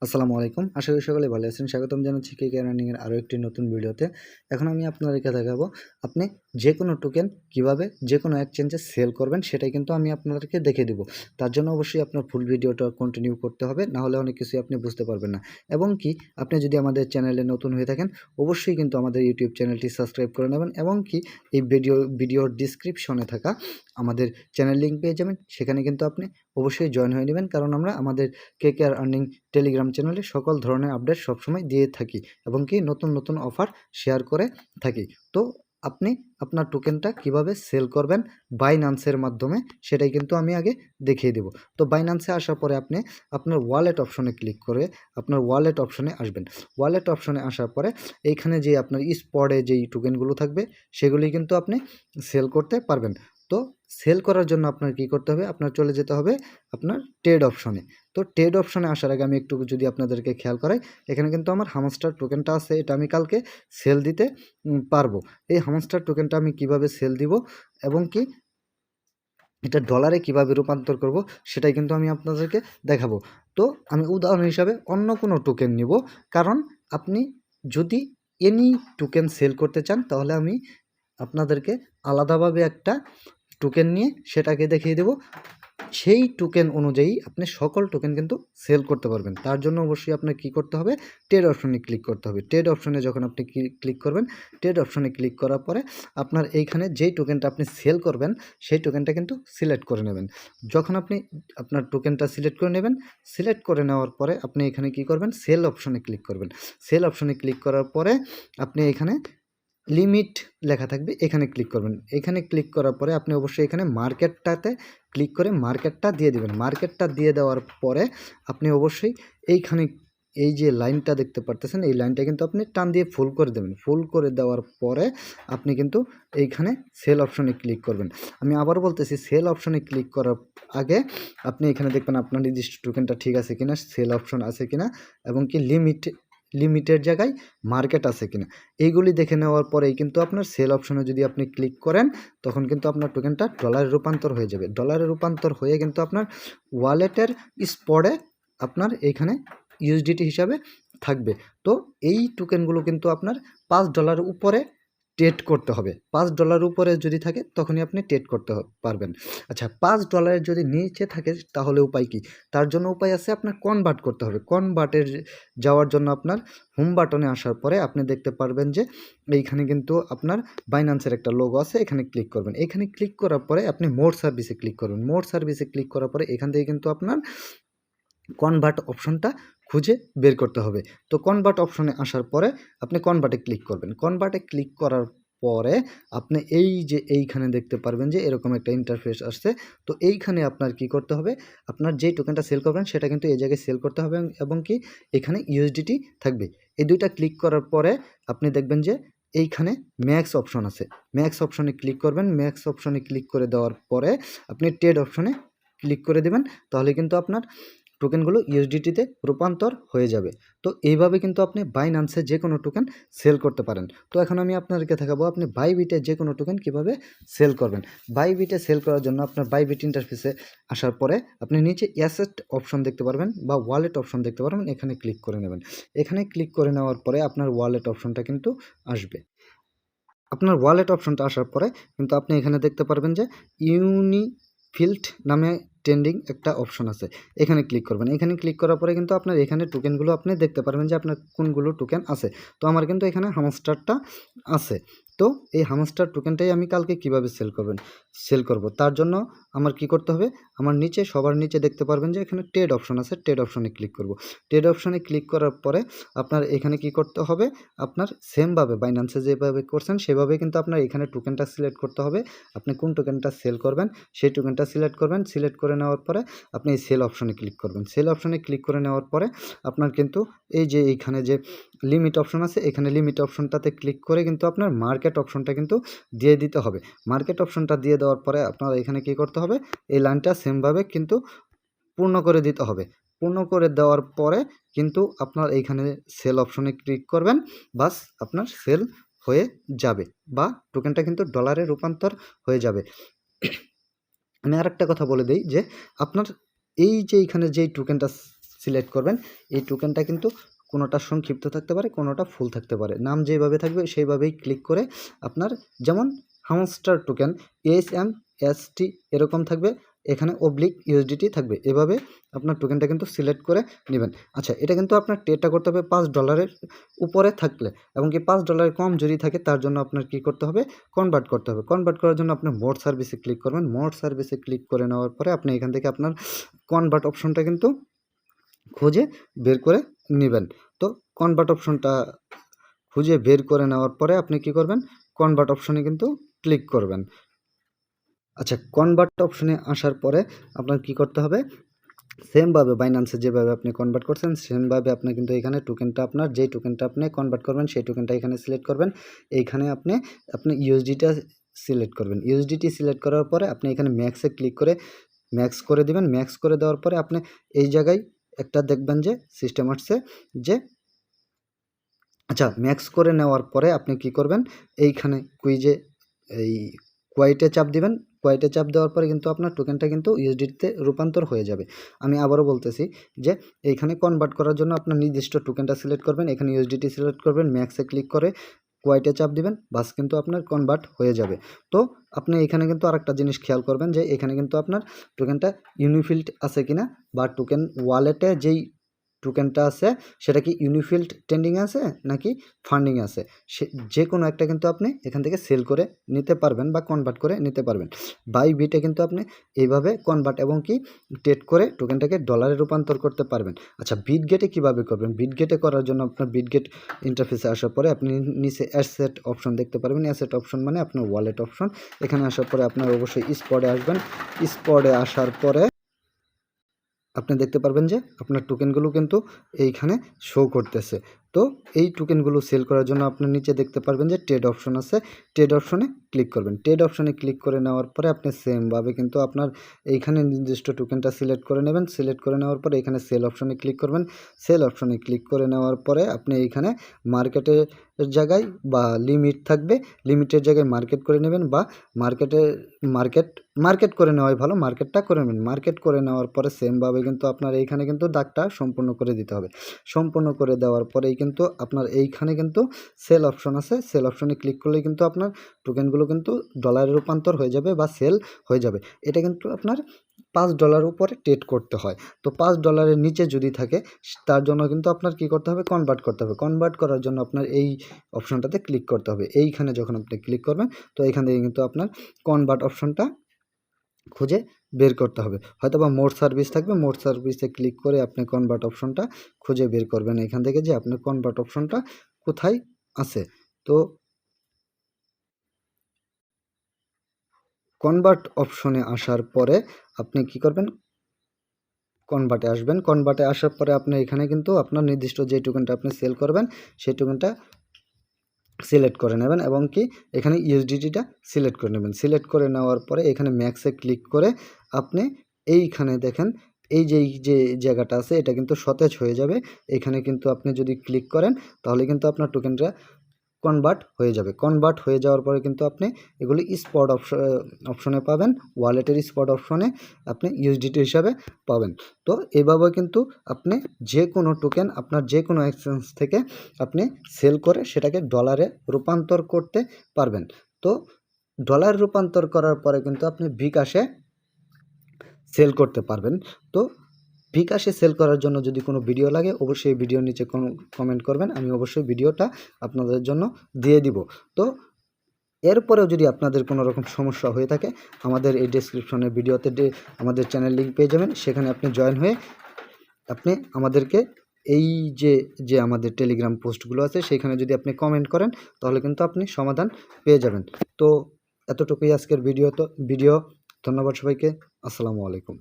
আসসালামু আলাইকুম। আশা করি সকলে ভালো আছেন। স্বাগতম জানাচ্ছি কেকে আর্নিং এর আরও একটি নতুন ভিডিওতে। এখন আমি আপনাদেরকে দেখাবো আপনি যেকোনো টোকেন কিভাবে যেকোনো এক্সচেঞ্জে সেল করবেন, সেটাই কিন্তু আমি আপনাদেরকে দেখিয়ে দেব। তার জন্য অবশ্যই আপনার ফুল ভিডিওটা কন্টিনিউ করতে হবে, না হলে অনেক কিছুই আপনি বুঝতে পারবেন না। এবং কি আপনি যদি আমাদের চ্যানেলে নতুন হয়ে থাকেন, অবশ্যই কিন্তু আমাদের ইউটিউব চ্যানেলটি সাবস্ক্রাইব করে নেবেন এবং কি এই ভিডিওর ডিসক্রিপশনে থাকা আমাদের চ্যানেল লিঙ্ক পেয়ে যাবেন। সেখানে কিন্তু আপনি অবশ্যই জয়েন হয়ে নেবেন, কারণ আমরা আমাদের কেকে আর্নিং টেলিগ্রাম চ্যানেলে সকল ধরনের আপডেট সবসময় দিয়ে থাকি এবং কি নতুন নতুন অফার শেয়ার করে থাকি। তো আপনি আপনার টোকেনটা কিভাবে সেল করবেন বাইন্যান্সের মাধ্যমে, সেটাই কিন্তু আমি আগে দেখিয়ে দেব। তো বাইন্যান্সে আসার পরে আপনি আপনার ওয়ালেট অপশনে ক্লিক করে আপনার ওয়ালেট অপশনে আসবেন। ওয়ালেট অপশনে আসার পরে এইখানে যে আপনার স্পটে যেই টোকেনগুলো থাকবে সেগুলি কিন্তু আপনি সেল করতে পারবেন। তো সেল করার জন্য আপনার কি করতে হবে, আপনার চলে যেতে হবে আপনার ট্রেড অপশনে। তো ট্রেড অপশনে আসার আগে আমি একটু যদি আপনাদেরকে খেয়াল করাই, এখানে কিন্তু আমার হামস্টার টোকেনটা আছে, এটা আমি কালকে সেল দিতে পারবো। এই হামস্টার টোকেনটা আমি কিভাবে সেল দিব এবং কি এটা ডলারে কিভাবে রূপান্তর করব, সেটাই কিন্তু আমি আপনাদেরকে দেখাবো। তো আমি উদাহরণ হিসাবে অন্য কোনো টোকেন নিব, কারণ আপনি যদি এনি টোকেন সেল করতে চান তাহলে আমি আপনাদেরকে আলাদাভাবে একটা টোকেন নিয়ে সেটাকে দেখিয়ে দেব। সেই টোকেন অনুযায়ী আপনি সকল টোকেন কিন্তু সেল করতে পারবেন। তার জন্য অবশ্যই আপনার কী করতে হবে, ট্রেড অপশনে ক্লিক করতে হবে। ট্রেড অপশনে যখন আপনি ক্লিক করবেন, ট্রেড অপশনে ক্লিক করার পরে আপনার এইখানে যেই টোকেনটা আপনি সেল করবেন সেই টোকেনটা কিন্তু সিলেক্ট করে নেবেন। যখন আপনি আপনার টোকেনটা সিলেক্ট করে নেবেন, সিলেক্ট করে নেওয়ার পরে আপনি এখানে কী করবেন, সেল অপশনে ক্লিক করবেন। সেল অপশনে ক্লিক করার পরে আপনি এখানে লিমিট লেখা থাকবে, এখানে ক্লিক করবেন। এখানে ক্লিক করার পরে আপনি অবশ্যই এখানে মার্কেটটাতে ক্লিক করে মার্কেটটা দিয়ে দেবেন। মার্কেটটা দিয়ে দেওয়ার পরে আপনি অবশ্যই এইখানে এই যে লাইনটা দেখতে পারতেছেন, এই লাইনটা কিন্তু আপনি টান দিয়ে ফুল করে দেবেন। ফুল করে দেওয়ার পরে আপনি কিন্তু এইখানে সেল অপশনে ক্লিক করবেন। আমি আবার বলতেছি, সেল অপশনে ক্লিক করার আগে আপনি এখানে দেখবেন আপনার নির্দিষ্ট টোকেনটা ঠিক আছে কিনা, সেল অপশন আছে কিনা এবং কি লিমিটের জায়গায় মার্কেট আছে কিনা, এইগুলি দেখে নেওয়ার পরেই কিন্তু আপনার সেল অপশনে যদি আপনি ক্লিক করেন, তখন কিন্তু আপনার টোকেনটা ডলারে রূপান্তর হয়ে যাবে। ডলারে রূপান্তর হয়ে কিন্তু আপনার ওয়ালেটের স্পটে আপনার এইখানে ইউএসডিটি হিসাবে থাকবে। তো এই টোকেনগুলো কিন্তু আপনার $5 উপরে ট্রেড করতে হবে। $5 উপরে যদি থাকে তখনই আপনি ট্রেড করতে পারবেন। আচ্ছা, $5 যদি নিচে থাকে তাহলে উপায় কি? তার জন্য উপায় আছে, আপনার কনভার্ট করতে হবে। কনভার্টের যাওয়ার জন্য আপনার হোম বাটনে আসার পরে আপনি দেখতে পারবেন যে এইখানে কিন্তু আপনার বাইন্যান্সের একটা লোগো আছে, এখানে ক্লিক করবেন। এখানে ক্লিক করার পরে আপনি মোর সার্ভিসে ক্লিক করবেন। মোর সার্ভিসে ক্লিক করার পরে এখান থেকে কিন্তু আপনার কনভার্ট অপশনটা খুঁজে বের করতে হবে। তো কনভার্ট অপশনে আসার পরে আপনি কনভার্টে ক্লিক করবেন। কনভার্টে ক্লিক করার পরে আপনি এই যে এইখানে দেখতে পারবেন যে এরকম একটা ইন্টারফেস আসছে। তো এইখানে আপনার কি করতে হবে, আপনার যেই টোকেনটা সেল করবেন সেটা কিন্তু এই জায়গায় সেল করতে হবে এবং কি এখানে ইউএসডিটি থাকবে। এই দুইটা ক্লিক করার পরে আপনি দেখবেন যে এইখানে ম্যাক্স অপশন আছে। ম্যাক্স অপশনে ক্লিক করবেন। ম্যাক্স অপশনে ক্লিক করে দেওয়ার পরে আপনি ট্রেড অপশনে ক্লিক করে দেবেন, তাহলে কিন্তু আপনার টোকেনগুলো ইউএসডিটিতে রূপান্তর হয়ে যাবে। তো এইভাবে কিন্তু আপনি বাইন্যান্সে যে কোনো টোকেন সেল করতে পারেন। তো এখন আমি আপনাদেরকে দেখাবো আপনি বাইবিটে যে কোনো টোকেন কিভাবে সেল করবেন। বাইবিটে সেল করার জন্য আপনার বাইবিট ইন্টারফেসে আসার পরে আপনি নিচে অ্যাসেট অপশন দেখতে পারবেন বা ওয়ালেট অপশন দেখতে পারবেন, এখানে ক্লিক করে নেবেন। এখানে ক্লিক করে নেওয়ার পরে আপনার ওয়ালেট অপশনটা কিন্তু আসবে। আপনার ওয়ালেট অপশনটা আসার পরে কিন্তু আপনি এখানে দেখতে পারবেন যে ইউনিফিল্ড নামে ট্রেন্ডিং একটা অপশন আছে, এখানে ক্লিক করবেন। এখানে ক্লিক করার পরে কিন্তু আপনার এখানে টোকেনগুলো আপনি দেখতে পারবেন যে আপনার কোনগুলো টোকেন আছে। তো আমার কিন্তু এখানে হামস্টারটা আছে। তো এই হামস্টার টোকেনটাই আমি কালকে কিভাবে সেল করব, তার জন্য আমার কি করতে হবে, আমার নিচে সবার নিচে দেখতে পারবেন যে এখানে ট্রেড অপশন আছে, ট্রেড অপশনে ক্লিক করব। ট্রেড অপশনে ক্লিক করার পরে আপনার এখানে কি করতে হবে, আপনার সেমভাবে বাইন্যান্সে যেভাবে করছেন সেভাবে কিন্তু আপনার এখানে টোকেনটা সিলেক্ট করতে হবে। আপনি কোন টোকেনটা সেল করবেন সেই টোকেনটা সিলেক্ট করবেন। সিলেক্ট করে নেওয়ার পরে আপনি এই সেল অপশনে ক্লিক করবেন। সেল অপশনে ক্লিক করে নেওয়ার পরে আপনার কিন্তু এই যে এইখানে যে লিমিট অপশন আছে, এখানে লিমিট অপশনটাতে ক্লিক করে কিন্তু আপনার মার্কেট অপশনটা কিন্তু দিয়ে দিতে হবে। মার্কেট অপশনটা দিয়ে দেওয়ার পরে আপনার এখানে কি করতে হবে, এই লাইনটা সেমভাবে কিন্তু পূর্ণ করে দিতে হবে। পূর্ণ করে দেওয়ার পরে কিন্তু আপনার এইখানে সেল অপশনে ক্লিক করবেন, বাস আপনার সেল হয়ে যাবে বা টোকেনটা কিন্তু ডলারে রূপান্তর হয়ে যাবে। আমি আরেকটা কথা বলে দিই যে আপনার এই যে এইখানে যেই টোকেনটা সিলেক্ট করবেন। এই টোকেনটা কিন্তু কোনোটা সংক্ষিপ্ত থাকতে পারে, কোনোটা ফুল থাকতে পারে। নাম যেভাবে থাকবে সেইভাবেই ক্লিক করে আপনার, যেমন হামস্টার টোকেন HMST এরকম থাকবে, এখানে অবলিক USDT থাকবে, এভাবে আপনার টোকেনটা কিন্তু সিলেক্ট করে নেবেন। আচ্ছা, এটা কিন্তু আপনার ট্রেডটা করতে হবে $5 উপরে থাকলে, এবং কি $5 কম যদি থাকে তার জন্য আপনার কি করতে হবে, কনভার্ট করতে হবে। কনভার্ট করার জন্য আপনি মোর সার্ভিসে ক্লিক করবেন। মোর সার্ভিসে ক্লিক করে নেওয়ার পরে আপনি এখান থেকে আপনার কনভার্ট অপশনটা কিন্তু খুঁজে বের করে নেবেন। তো কনভার্ট অপশনটা খুঁজে বের করে নেওয়ার পরে আপনি কি করবেন, কনভার্ট অপশনে কিন্তু ক্লিক করবেন। আচ্ছা, কনভার্ট অপশনে আসার পরে আপনার কি করতে হবে, সেমভাবে বাইন্যান্সে যেভাবে আপনি কনভার্ট করছেন সেমভাবে আপনি কিন্তু এখানে টোকেনটা, আপনার যেই টোকেনটা আপনি কনভার্ট করবেন সেই টোকেনটা এখানে সিলেক্ট করবেন। এইখানে আপনি ইউএসডিটা সিলেক্ট করবেন। ইউএসডিটি সিলেক্ট করার পরে আপনি এখানে ম্যাক্সে ক্লিক করে ম্যাক্স করে দিবেন। ম্যাক্স করে দেওয়ার পরে আপনি এই জায়গায় একটা দেখবেন যে সিস্টেম আসছে যে, আচ্ছা, ম্যাক্স করে নেওয়ার পরে আপনি কি করবেন, এইখানে কুইজে এই কোয়াইটে চাপ দিবেন। কোয়াইটে চাপ দেওয়ার পরে কিন্তু আপনার টোকেনটা কিন্তু ইউএসডিতে রূপান্তর হয়ে যাবে। আমি আবারও বলতেছি যে এইখানে কনভার্ট করার জন্য আপনার নির্দিষ্ট টোকেনটা সিলেক্ট করবেন, এখানে ইউএসডিটি সিলেক্ট করবেন, ম্যাক্সে ক্লিক করে কোয়াইটে চাপ দিবেন, বাস কিন্তু আপনার কনভার্ট হয়ে যাবে। তো আপনি এখানে কিন্তু আরেকটা জিনিস খেয়াল করবেন যে এখানে কিন্তু আপনার টোকেনটা ইউনিফিল্ড আছে কিনা, বা টোকেন ওয়ালেটে যেই টোকেনটা আছে সেটা কি ইউনিফিল্ড ট্রেন্ডিং আছে নাকি ফান্ডিং আছে, সে যে কোনো একটা কিন্তু আপনি এখান থেকে সেল করে নিতে পারবেন বা কনভার্ট করে নিতে পারবেন। বাইবিটে কিন্তু আপনি এইভাবে কনভার্ট এবং কি ট্রেড করে টোকেনটাকে ডলারে রূপান্তর করতে পারবেন। আচ্ছা, বিটগেটে কীভাবে করবেন, বিটগেটে করার জন্য আপনার বিটগেট ইন্টারফেসে আসার পরে আপনি নিচে অ্যাসেট অপশন দেখতে পারবেন। অ্যাসেট অপশন মানে আপনার ওয়ালেট অপশন। এখানে আসার পরে আপনার অবশ্যই স্পটে আসবেন। স্পটে আসার পরে আপনি দেখতে পারবেন যে আপনার টোকেনগুলো কিন্তু এইখানে শো করতেছে। তো এই টোকেনগুলো সেল করার জন্য আপনার নিচে দেখতে পারবেন যে ট্রেড অপশন আছে, ট্রেড অপশনে ক্লিক করবেন। ট্রেড অপশনে ক্লিক করে নেওয়ার পরে আপনি সেমভাবে কিন্তু আপনার এইখানে নির্দিষ্ট টোকেনটা সিলেক্ট করে নেবেন। সিলেক্ট করে নেওয়ার পরে এখানে সেল অপশনে ক্লিক করবেন। সেল অপশনে ক্লিক করে নেওয়ার পরে আপনি এইখানে মার্কেটের জায়গায় বা লিমিট থাকবে, লিমিটের জায়গায় মার্কেট করে নেবেন, বা মার্কেট করে নেওয়াই ভালো, মার্কেটটা করে নেবেন। মার্কেট করে নেওয়ার পরে সেমভাবে কিন্তু আপনার এইখানে কিন্তু দাগটা সম্পূর্ণ করে দিতে হবে। সম্পূর্ণ করে দেওয়ার পরেই কিন্তু আপনার এইখানে কিন্তু সেল অপশন আছে, সেল অপশনে ক্লিক করলেই কিন্তু আপনার টোকেনগুলো কিন্তু ডলারে রূপান্তর হয়ে যাবে বা সেল হয়ে যাবে। এটা কিন্তু আপনার $5 উপরে ট্রেড করতে হয়। তো $5 নিচে যদি থাকে তার জন্য কিন্তু আপনার কি করতে হবে, কনভার্ট করতে হবে। কনভার্ট করার জন্য আপনার এই অপশনটাতে ক্লিক করতে হবে। এইখানে যখন আপনি ক্লিক করবেন তো এইখান থেকে কিন্তু আপনার কনভার্ট অপশনটা খুঁজে বের করতে হবে। হয়তো বা মোর সার্ভিস থাকবে, মোর সার্ভিসে ক্লিক করে আপনি কনভার্ট অপশনটা খুঁজে বের করবেন এখান থেকে যে আপনার কনভার্ট অপশনটা কোথায় আছে। তো কনভার্ট অপশনে আসার পরে আপনি কি করবেন, কনভার্টে আসবেন। কনভার্টে আসার পরে আপনি এখানে কিন্তু আপনার নির্দিষ্ট যে টোকেনটা আপনি সেল করবেন সেই টোকেনটা সিলেক্ট করে নেবেন, এবং কি এখানে ইউএসডিটিটা সিলেক্ট করে নেবেন। সিলেক্ট করে নেওয়ার পরে এখানে ম্যাক্সে ক্লিক করে আপনি এইখানে দেখেন এই যে জায়গাটা আছে এটা কিন্তু সতেজ হয়ে যাবে। এখানে কিন্তু আপনি যদি ক্লিক করেন তাহলে কিন্তু আপনার টোকেনটা কনভার্ট হয়ে যাবে। কনভার্ট হয়ে যাওয়ার পরে কিন্তু আপনি এগুলি স্পট অপশনে পাবেন, ওয়ালেটের স্পট অপশনে আপনি ইউএসডিটি হিসাবে পাবেন। তো এভাবে কিন্তু আপনি যে কোনো টোকেন আপনার যে কোনো এক্সচেঞ্জ থেকে আপনি সেল করে সেটাকে ডলারে রূপান্তর করতে পারবেন। তো ডলার রূপান্তর করার পরে কিন্তু আপনি বিকাশে সেল করতে পারবেন। তো বিকাশে সেল করার জন্য যদি কোনো ভিডিও লাগে অবশ্যই ভিডিওর নিচে কমেন্ট করবেন, আমি অবশ্যই ভিডিওটা আপনাদের জন্য দিয়ে দিব। তো এরপরেও যদি আপনাদের কোনো রকম সমস্যা হয়ে থাকে আমাদের এই ডেসক্রিপশনের ভিডিওতে আমাদের চ্যানেল লিঙ্ক পেয়ে যাবেন, সেখানে আপনি জয়েন হয়ে আপনি আমাদেরকে এই যে আমাদের টেলিগ্রাম পোস্টগুলো আছে সেখানে যদি আপনি কমেন্ট করেন তাহলে কিন্তু আপনি সমাধান পেয়ে যাবেন। তো এতটুকুই আজকের ভিডিও। ধন্যবাদ সবাইকে। আসসালামু আলাইকুম।